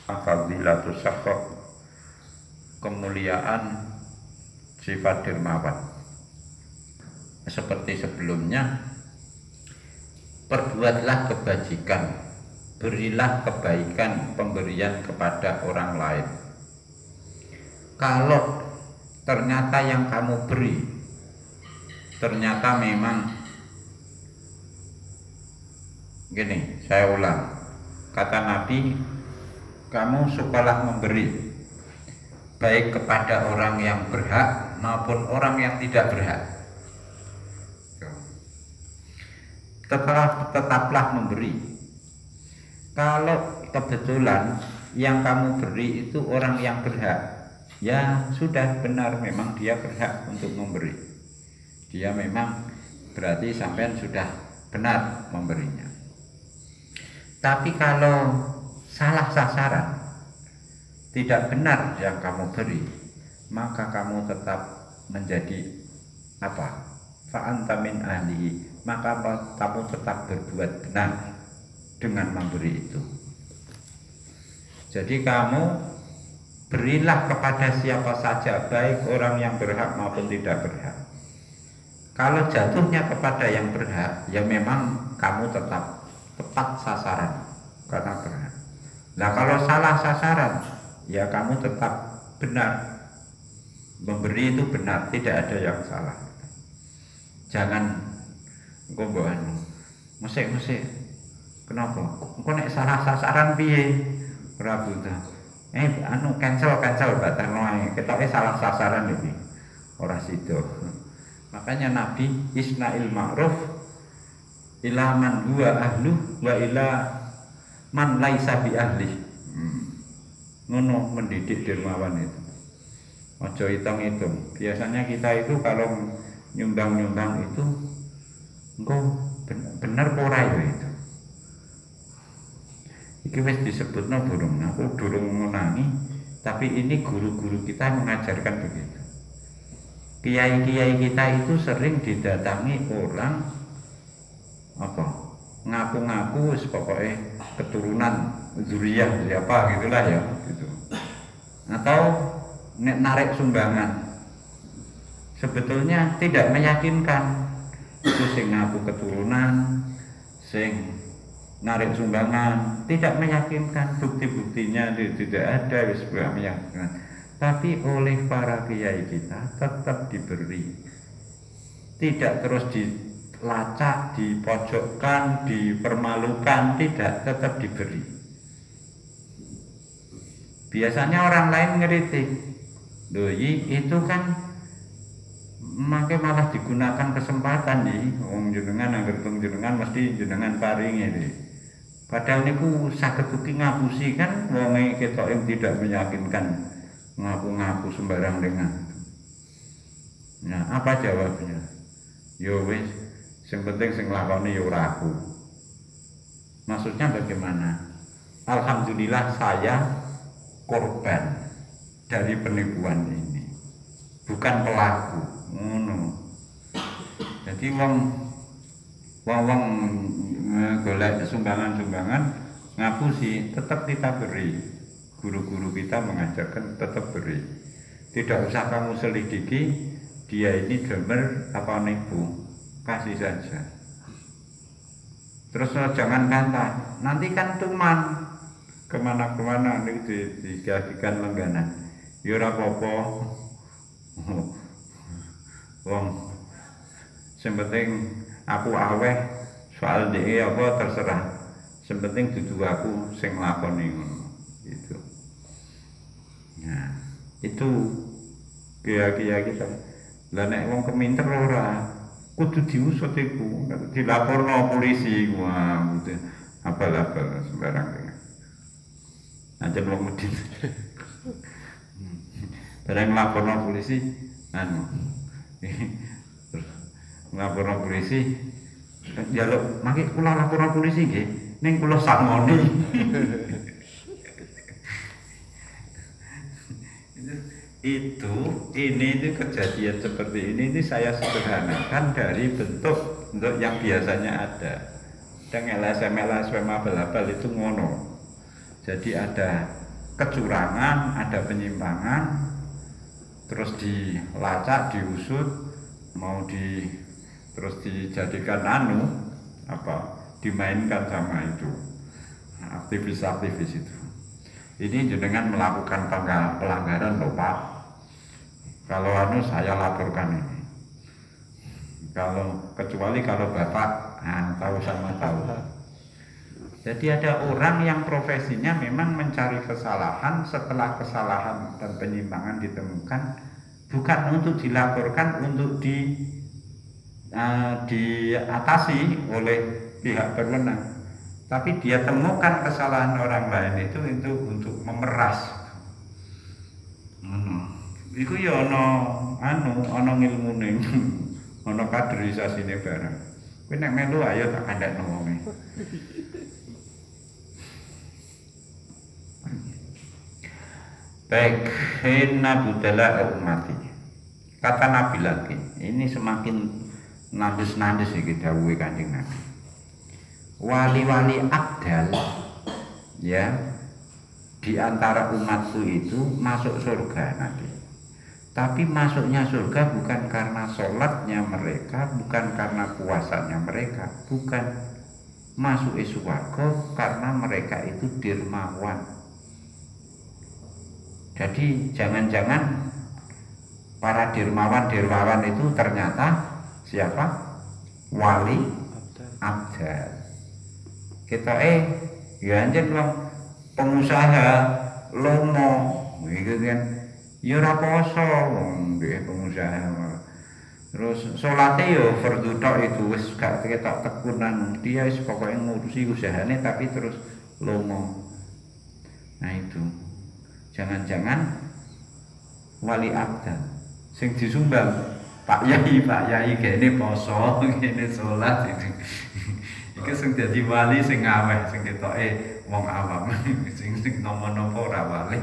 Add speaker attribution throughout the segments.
Speaker 1: Fadilatus Sakhrah, kemuliaan sifat dermawan. Seperti sebelumnya, perbuatlah kebajikan, berilah kebaikan pemberian kepada orang lain. Kalau ternyata yang kamu beri ternyata memang gini, saya ulang, kata Nabi, kamu sukalah memberi baik kepada orang yang berhak maupun orang yang tidak berhak. Tetaplah memberi. Kalau kebetulan yang kamu beri itu orang yang berhak, ya sudah, benar, memang dia berhak untuk memberi. Dia memang berarti sampean sudah benar memberinya. Tapi kalau salah sasaran, tidak benar yang kamu beri, maka kamu tetap menjadi apa? Fa'anta min ahlihi, maka kamu tetap berbuat benar dengan memberi itu. Jadi kamu berilah kepada siapa saja, baik orang yang berhak maupun tidak berhak. Kalau jatuhnya kepada yang berhak, ya memang kamu tetap tepat sasaran karena berhak. Nah kalau salah sasaran, ya kamu tetap benar. Memberi itu benar, tidak ada yang salah. Jangan ngomong musik, kenapa? Kok nek salah sasaran piye? Ora buta. Cancel batal noe. Ketoke salah sasaran iki. Ora sida. Makanya Nabi isna'il ma'ruf ila man huwa ahlu wa ila man laisa bi ahli. Ngono mendidik dermawan itu. Ojo hitung-hitung. Biasanya kita itu kalau nyumbang itu engko bener ora ya itu. Iki wis disebutno burung. Aku durung ngunangi, tapi ini guru-guru kita mengajarkan begitu. Kiai-kiai kita itu sering didatangi orang apa? Ngaku-ngaku pokoknya keturunan zuriyah siapa gitulah ya gitu. Atau narik sumbangan. Sebetulnya tidak meyakinkan. Itu sing ngaku keturunan, sing narik sumbangan, tidak meyakinkan, bukti-buktinya tidak ada, wis meyakinkan. Tapi oleh para kiai kita tetap diberi, tidak terus dilacak, dipojokkan, dipermalukan, tidak, tetap diberi. Biasanya orang lain ngeritik, doi itu kan malah digunakan kesempatan nih, wong jenengan angger jenengan mesti jenengan paringi nih. Padahal niku saged ugi ngapusi kan wong ketoke tidak meyakinkan, ngaku-ngaku sembarang dengan. Nah, apa jawabnya? Yo wis, sing penting sing lakoni yo ora aku. Maksudnya bagaimana? Alhamdulillah saya korban dari penipuan ini, bukan pelaku. Jadi wong golek sumbangan ngaku sih tetap kita beri. Guru-guru kita mengajarkan tetap beri. Tidak usah kamu selidiki dia ini gamer apa nipu, kasih saja. Terus jangan kata nanti kan tuman kemana-kemana nih dijadikan langganan. Ya ora apa-apa. Wong sing penting aku aweh, soal DE apa terserah. Sing penting dudu aku sing nglakoni ngono. Itu. Nah, itu kiai-kiai kita. Lah nek wong keminter ora kudu diusut iku, dilaporno polisi wah gitu. Abal-abal sembarang. Aja wong medit. Bareng laporno polisi anu laporan polisi, jaluk mangke kula laporan polisi nggih, ning kula sangoni. Ini kejadian seperti ini saya sederhanakan dari bentuk yang biasanya ada. Dengan LSM abal-abal itu ngono. Jadi ada kecurangan, ada penyimpangan, terus dilacak, diusut, mau terus dijadikan dimainkan sama itu aktivis-aktivis itu. Ini jenengan melakukan pelanggaran loh Pak. Kalau saya laporkan ini. Kecuali kalau Bapak tahu sama tahu. Jadi ada orang yang profesinya memang mencari kesalahan, setelah kesalahan dan penyimpangan ditemukan, bukan untuk dilaporkan, untuk diatasi oleh pihak berwenang, tapi dia temukan kesalahan orang lain itu untuk memeras. Iku ya ono ngilmune, ono kaderisasine bareng. Kowe nek melu ayo tak kandhakno wonge. Baik, inna budala ummati. Kata Nabi lagi, ini semakin nandes-nandes iki dawuhe Kanjeng Nabi. Wali-wali abdal ya di antara umatku itu masuk surga nanti. Tapi masuknya surga bukan karena sholatnya mereka, bukan karena puasanya mereka, bukan. Masuk swarga karena mereka itu dermawan. Jadi jangan-jangan para dermawan itu ternyata siapa? Wali abdal. Kita ya anjen pengusaha lomo gitu kan. Ya ora poso wong pengusaha. Terus salate yo fardhu tok itu wis gak ketok tekunan. Dia wis pokoke ngurusi usahane tapi terus lomo. Nah itu. Jangan-jangan wali abdal sing disumbang Pak Yai kene poso, kene salat itu. Iku sing dadi wali sing aweh sing ketoke wong awam sing nomo-nomo ora wali.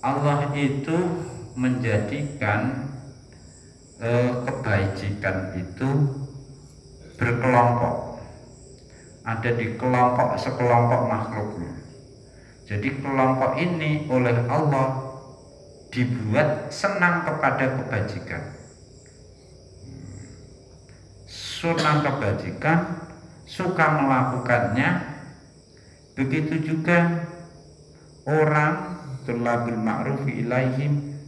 Speaker 1: Allah itu menjadikan kebajikan itu berkelompok. Ada di sekelompok makhluknya. Jadi kelompok ini oleh Allah dibuat senang kepada kebajikan. Senang kebajikan, suka melakukannya. Begitu juga orang tulabul ma'rufi ilaihim,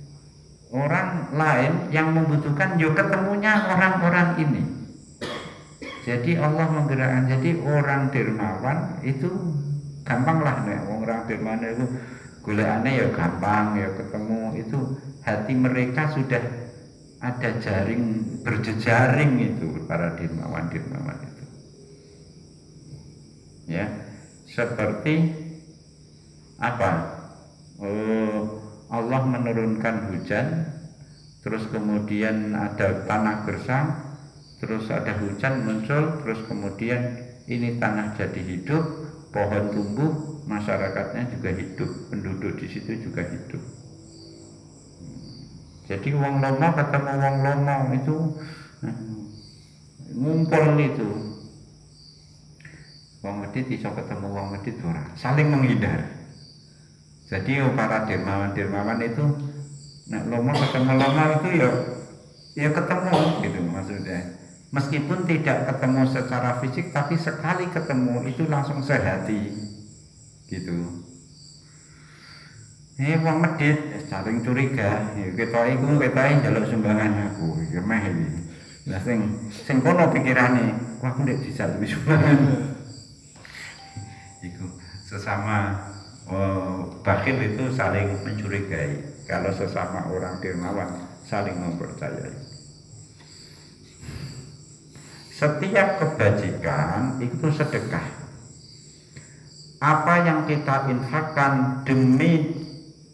Speaker 1: orang lain yang membutuhkan juga ketemunya orang-orang ini. Jadi Allah menggerakkan, jadi orang dermawan itu gampang lah nih, orang dermawan itu golekane ya gampang, ya ketemu, itu hati mereka sudah ada jaring, berjejaring itu para dermawan itu. Ya, seperti apa? Allah menurunkan hujan, terus kemudian ada tanah gersang, terus ada hujan muncul, terus kemudian ini tanah jadi hidup, pohon tumbuh, masyarakatnya juga hidup, penduduk di situ juga hidup. Jadi wong lomo ketemu wong lomo itu ngumpul itu. Wong medit iso ketemu wong medit ora, saling menghindar. Jadi para dermawan itu nek lomo ketemu lomo itu ya ketemu gitu maksudnya. Meskipun tidak ketemu secara fisik, tapi sekali ketemu itu langsung sehati gitu. Wong medit saling curiga, kita njaluk sumbangan aku, ya meh iki. Lah sing kono pikirane, wah aku ndek dijaluki sumbangan. Iku sesama bakil itu saling mencurigai. Kalau sesama orang dermawan saling mempercayai. Setiap kebajikan itu sedekah. Apa yang kita infakkan demi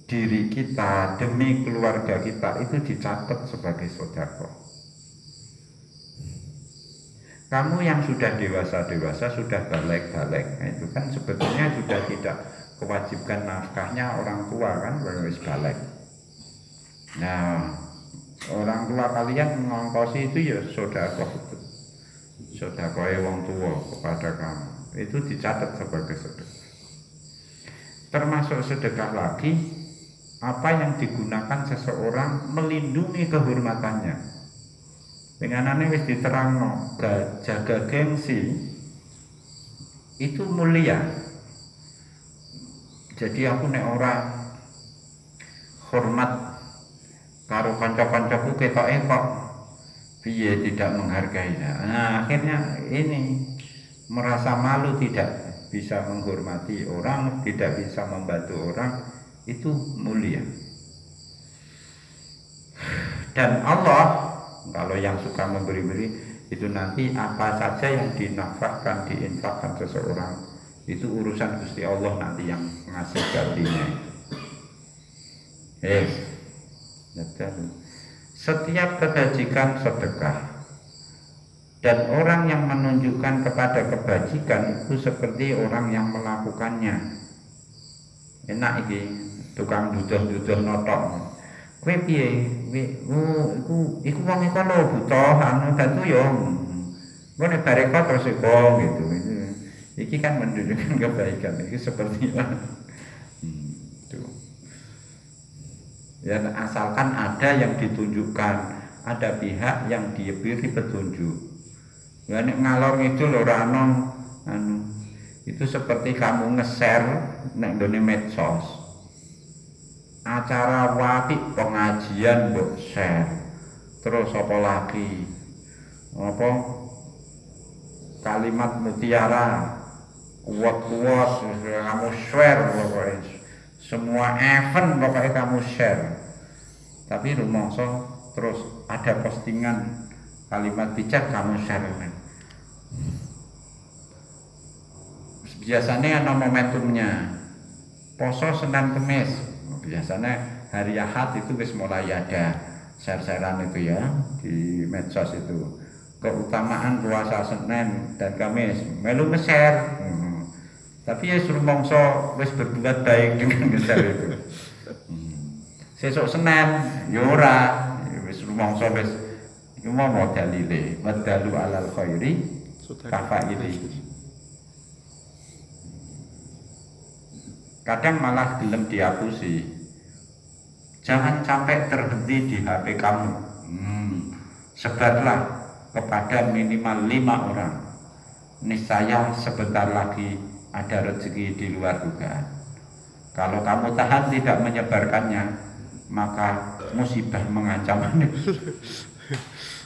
Speaker 1: diri kita, demi keluarga kita, itu dicatat sebagai sedekah. Kamu yang sudah dewasa, sudah balik, nah itu kan sebetulnya sudah tidak kewajibkan nafkahnya orang tua kan, wis balik. Nah, orang tua kalian mengongkosi itu ya sedekah itu. Sedekah wong tua kepada kamu. itu dicatat sebagai sedekah. Termasuk sedekah lagi apa yang digunakan seseorang melindungi kehormatannya. Denganane wis diterangno, jaga gengsi itu mulia. Jadi aku nek ora hormat karo kanca-kancaku ketoke kok piye tidak menghargai. Nah, akhirnya ini merasa malu, tidak bisa menghormati orang, tidak bisa membantu orang, itu mulia. Dan Allah kalau yang suka memberi-beri itu nanti apa saja yang dinafkahkan, diinfakkan seseorang itu urusan Gusti Allah nanti yang ngasih gantinya. Setiap kebajikan sedekah, dan orang yang menunjukkan kepada kebajikan itu seperti orang yang melakukannya. Enak iki tukang duduh-duduh notok. Kowe piye? Iku wong iku lho buta anu datu yo. Engko nek bareka terus iku gitu. Iki kan menunjukkan kebaikan. Iki seperti ya, asalkan ada yang ditunjukkan, ada pihak yang diberi petunjuk. Ya nek ngalor ngidul ora ana anu. Itu seperti kamu nge-share nek nggone medsos. Acara wapik pengajian mbok share. Terus apa lagi? Apa kalimat mutiara kuat-kuat kamu share pokoknya. Semua event pokoknya kamu share. Tapi rumangsa terus ada postingan kalimat bijak kamu share. Biasanya ada momentumnya. Poso Senin Kemis. Biasanya hari Ahad itu wis mulai ada share-sharean itu ya di medsos itu. Keutamaan puasa Senin dan Kamis, melu nge-share. Tapi ya suruh mongso wis berbuat baik dengan nge-share itu. Sesuk Senin ya ora, wis suruh mongso wis iku mau dalile, wadalu alal khairi kafaili. Kadang malah gelem dihapusi. Jangan sampai terhenti di HP kamu. Sebarlah kepada minimal 5 orang. Niscaya sebentar lagi ada rezeki di luar dugaan. Kalau kamu tahan tidak menyebarkannya, maka musibah mengancam.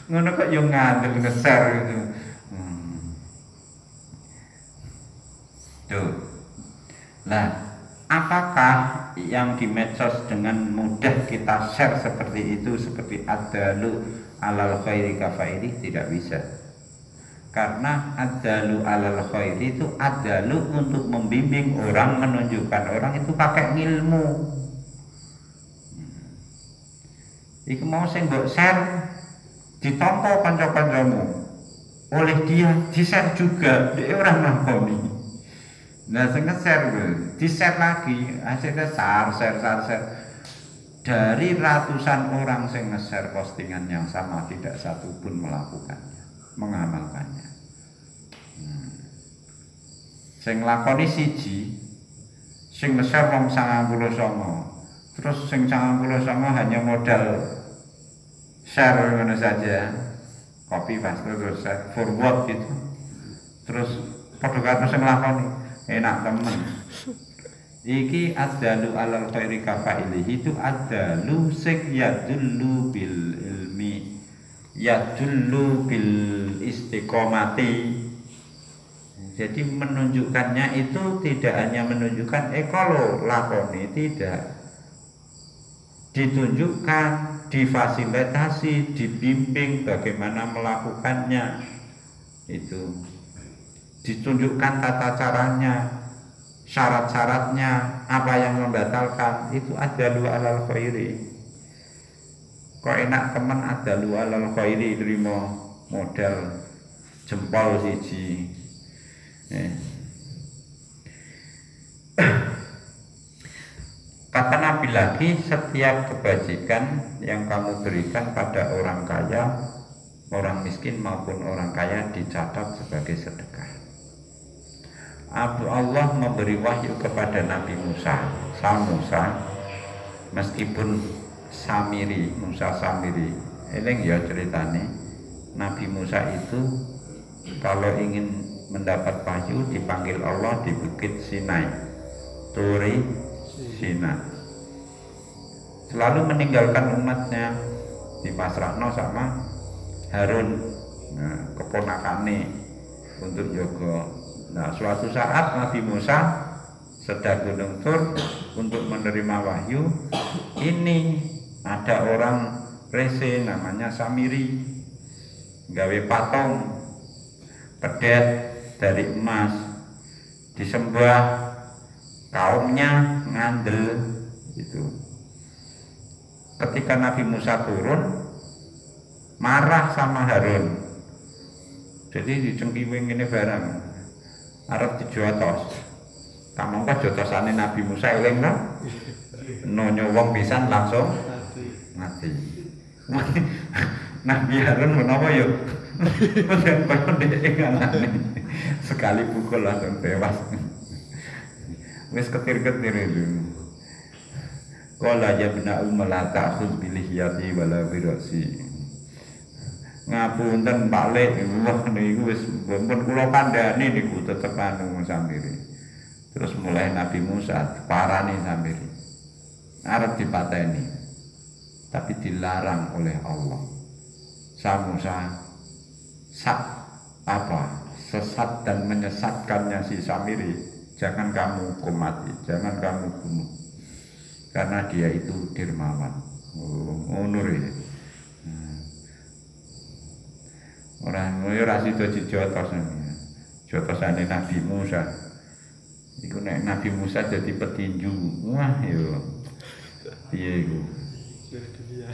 Speaker 1: Ngono kok yo ngandel nge-share gitu. Tuh. Nah, apakah yang di medsos dengan mudah kita share seperti itu, seperti adalu alal khairi kafairi? Tidak bisa. Karena adalu alal khairi itu adalu untuk membimbing orang, menunjukkan orang itu pakai ilmu. Iku mau sing mbok share ditampa kanca-kancamu. Oleh dia di-share juga, dia orang nangkoni. Nah, sing nge-share di-share lagi, hasilnya share. Dari ratusan orang sing nge-share postingan yang sama, tidak satu pun melakukannya, mengamalkannya. Sing lakoni siji, sing nge-share wong 99. Terus sing 99 hanya modal share ngono saja. Copy paste terus share forward gitu. Terus padha karo sing lakoni enak temen. Iki adalu alal khairi kafailihi, itu adalu sing yadullu bil ilmi, yadullu bil istiqomati. Jadi menunjukkannya itu tidak hanya menunjukkan kalau lakoni, tidak, ditunjukkan, difasilitasi, dibimbing bagaimana melakukannya. Itu ditunjukkan tata caranya, syarat-syaratnya, apa yang membatalkan. Itu adalu alal khairi. Kok enak temen adalu alal khairi, terima model jempol siji. Kata Nabi lagi, setiap kebajikan yang kamu berikan pada orang kaya, orang miskin maupun orang kaya dicatat sebagai sedekah. Allah memberi wahyu kepada Nabi Musa, meskipun Musa Samiri, eling ya ceritane, Nabi Musa itu kalau ingin mendapat wahyu dipanggil Allah di Bukit Sinai, Turi Sinai. Selalu meninggalkan umatnya, dipasrahno sama Harun, keponakane untuk jaga. Nah, suatu saat Nabi Musa sedang Gunung Tur untuk menerima wahyu. Ini ada orang rese namanya Samiri, gawe patung pedet dari emas, disembah, kaumnya ngandel itu. Ketika Nabi Musa turun, marah sama Harun, jadi dicengkiwing ini barang arep dijotos. Kamangka jotosane Nabi Musa eling to? Nonyo wong pisan langsung mati. Nabi Harun menawa yo mboten koyo dhek ngalane. Sekali pukul langsung tewas. Wis ketir-ketir itu. Qala ya bna la ta'khudh bi lihyati wala bi ra'si. Ngapunten Pak Lek, wah niku wis pun kula kandhani niku tetep anu Samiri. Terus mulai Nabi Musa parani Samiri. Arep dipateni. Tapi dilarang oleh Allah. Musa sesat dan menyesatkannya si Samiri. Jangan kamu hukum mati, jangan kamu bunuh. Karena dia itu dermawan. Nuri. Orang ora sida dijotos. Jotosane Nabi Musa. Iku nek Nabi Musa jadi petinju. Wah yo. Piye iku?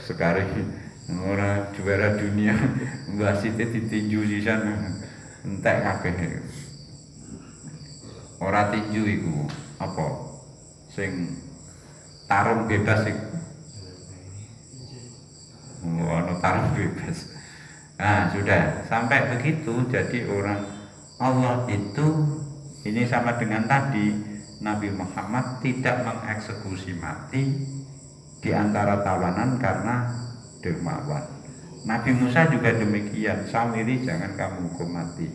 Speaker 1: Sekarang ora juara dunia, wasite ditinju sisan entek kabeh. Ora tinju iku apa? Sing tarung bebas iku. Ono tarung bebas. Nah, sudah sampai begitu. Jadi orang Allah itu ini sama dengan tadi, Nabi Muhammad tidak mengeksekusi mati di antara tawanan karena dermawan. Nabi Musa juga demikian. Samiri jangan kamu hukum mati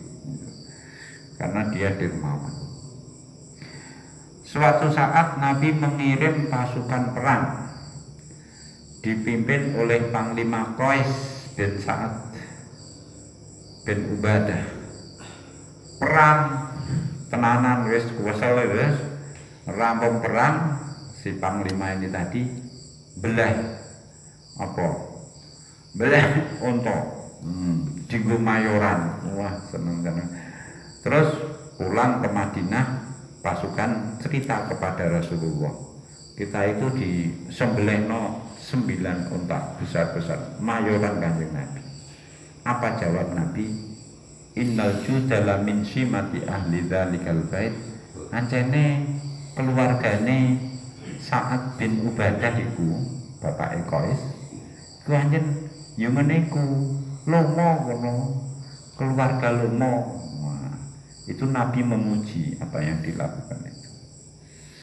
Speaker 1: karena dia dermawan. Suatu saat Nabi mengirim pasukan perang dipimpin oleh Panglima Qais bin Sa'ad bin Ubadah. Perang tenanan wis kuwasal wis rampung perang. Si panglima ini tadi belah apa? Belah unta. Dinggo mayoran. Wah, seneng-seneng. Terus pulang ke Madinah, pasukan cerita kepada Rasulullah. Kita itu disembelihno 9 unta besar-besar, mayoran Kanjeng Nabi. Apa jawab Nabi? Innal judala min simati ahli dzalikal bait. Ancene keluargane Sa'ad bin Ubadah iku, bapake Qais, ku anjen yo ngene iku, lomo kono, keluarga lomo. Itu Nabi memuji apa yang dilakukan.